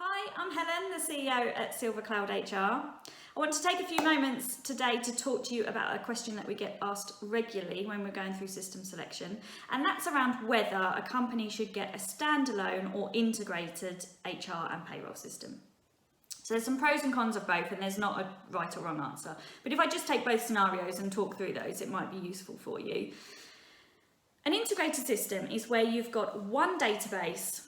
Hi, I'm Helen, the CEO at Silver Cloud HR. I want to take a few moments today to talk to you about a question that we get asked regularly when we're going through system selection, and that's around whether a company should get a standalone or integrated HR and payroll system. So there's some pros and cons of both, and there's not a right or wrong answer. But if I just take both scenarios and talk through those, it might be useful for you. An integrated system is where you've got one database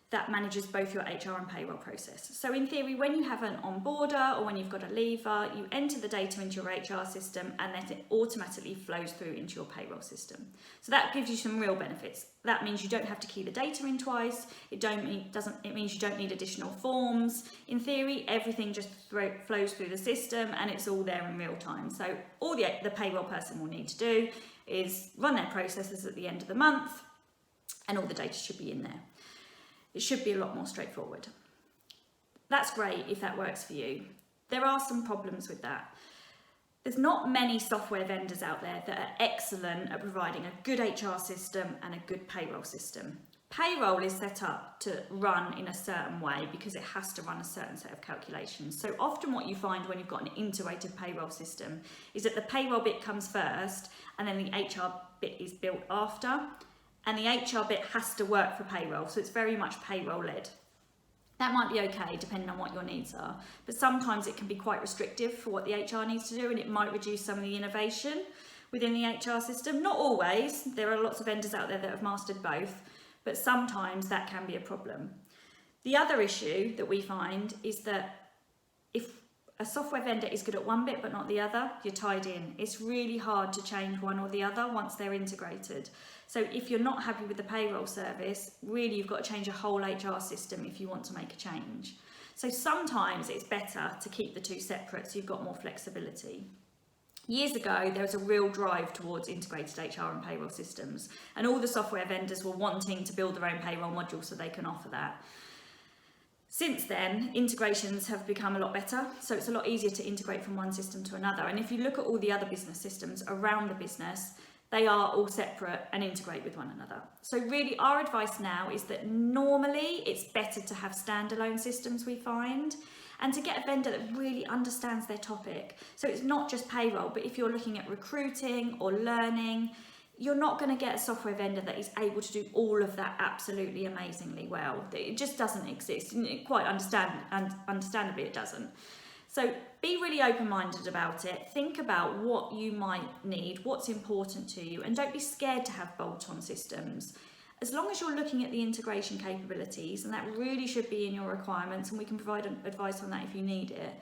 that manages both your HR and payroll process. So in theory, when you have an onboarder or when you've got a leaver, you enter the data into your HR system and then it automatically flows through into your payroll system. So that gives you some real benefits. That means you don't have to key the data in twice. It means you don't need additional forms. In theory, everything just flows through the system and it's all there in real time. So all the payroll person will need to do is run their processes at the end of the month and all the data should be in there. It should be a lot more straightforward. That's great if that works for you. There are some problems with that. There's not many software vendors out there that are excellent at providing a good HR system and a good payroll system. Payroll is set up to run in a certain way because it has to run a certain set of calculations. So often what you find when you've got an integrated payroll system is that the payroll bit comes first and then the HR bit is built after. And the HR bit has to work for payroll, so it's very much payroll led. That might be okay depending on what your needs are, but sometimes it can be quite restrictive for what the HR needs to do and it might reduce some of the innovation within the HR system. Not always, there are lots of vendors out there that have mastered both, but sometimes that can be a problem. The other issue that we find is that if a software vendor is good at one bit but not the other, you're tied in. It's really hard to change one or the other once they're integrated. So if you're not happy with the payroll service, really you've got to change a whole HR system if you want to make a change. So sometimes it's better to keep the two separate so you've got more flexibility. Years ago, there was a real drive towards integrated HR and payroll systems, and all the software vendors were wanting to build their own payroll module so they can offer that. Since then, integrations have become a lot better, so it's a lot easier to integrate from one system to another. And if you look at all the other business systems around the business, they are all separate and integrate with one another. So really our advice now is that normally it's better to have standalone systems, we find, and to get a vendor that really understands their topic. So it's not just payroll, but if you're looking at recruiting or learning, you're not going to get a software vendor that is able to do all of that absolutely amazingly well. It just doesn't exist. Quite understandably it doesn't. So be really open-minded about it. Think about what you might need, what's important to you, and don't be scared to have bolt-on systems. As long as you're looking at the integration capabilities, and that really should be in your requirements, and we can provide advice on that if you need it.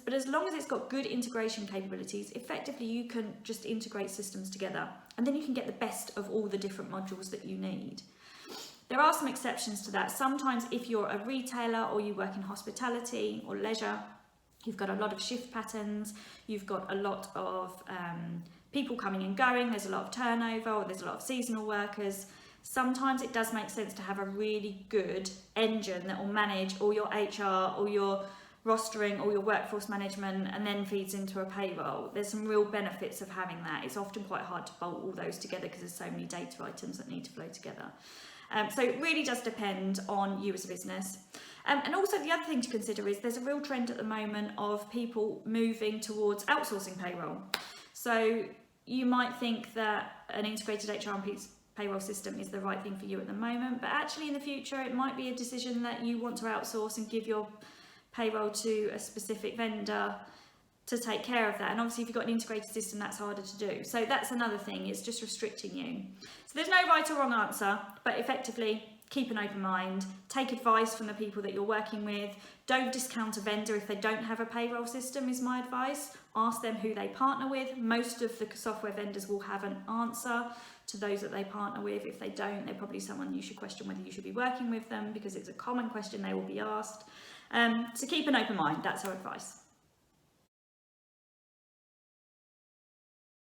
But as long as it's got good integration capabilities, effectively you can just integrate systems together, and then you can get the best of all the different modules that you need. There are some exceptions to that. Sometimes if you're a retailer or you work in hospitality or leisure, you've got a lot of shift patterns, you've got a lot of people coming and going, there's a lot of turnover, or there's a lot of seasonal workers. Sometimes it does make sense to have a really good engine that will manage all your HR, all your rostering, all your workforce management, and then feeds into a payroll. There's some real benefits of having that. It's often quite hard to bolt all those together because there's so many data items that need to flow together. So it really does depend on you as a business. And also the other thing to consider is there's a real trend at the moment of people moving towards outsourcing payroll. So you might think that an integrated HR and payroll system is the right thing for you at the moment, but actually in the future it might be a decision that you want to outsource and give your payroll to a specific vendor to take care of that. And obviously if you've got an integrated system, that's harder to do. So that's another thing, it's just restricting you. So there's no right or wrong answer, but effectively keep an open mind, take advice from the people that you're working with, don't discount a vendor if they don't have a payroll system is my advice. Ask them who they partner with. Most of the software vendors will have an answer to those that they partner with. If they don't, they're probably someone you should question whether you should be working with them because it's a common question they will be asked. So keep an open mind, that's our advice.